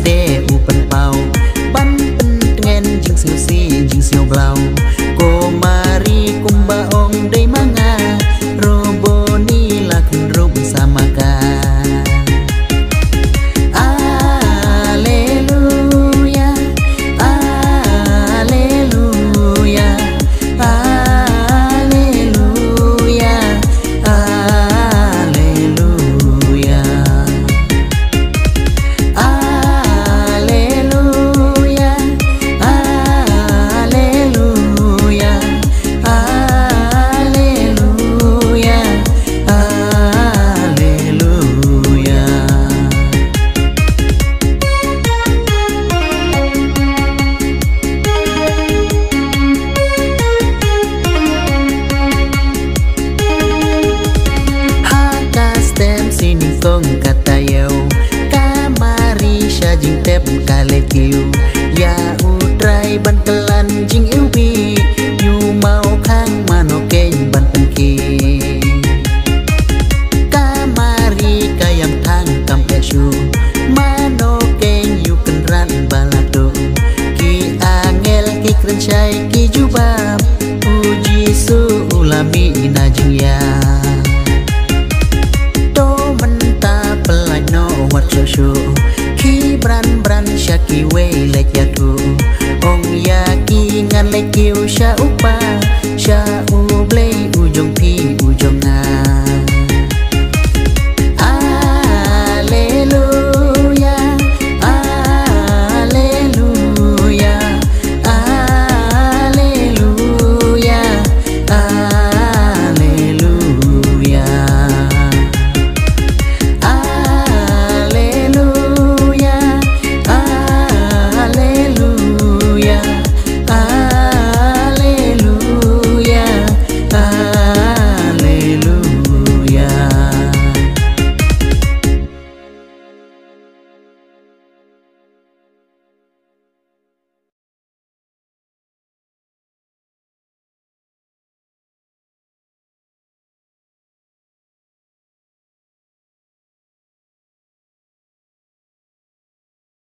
de upan pau ban pen tengen jing siu si jing siu blau ko mari kumba ong dei manga robo ni la kun rob samaka Alleluia Alleluia Alleluia Alleluia Alleluia Alleluia Alleluia Alleluia Haka stem sini tong katayau kamari sha jing tep kale kiu ya utrai ban kelan jing iwi yu mau khang mano keng ban penki kamari kayam thang kam pesu mano keng yu kenran balado ki angel ki krenchai ki jubab uji su ulami na jing ya Shu ki bran shaki we lek ya tu ong ya ki ngan lek kiu sha upa sha u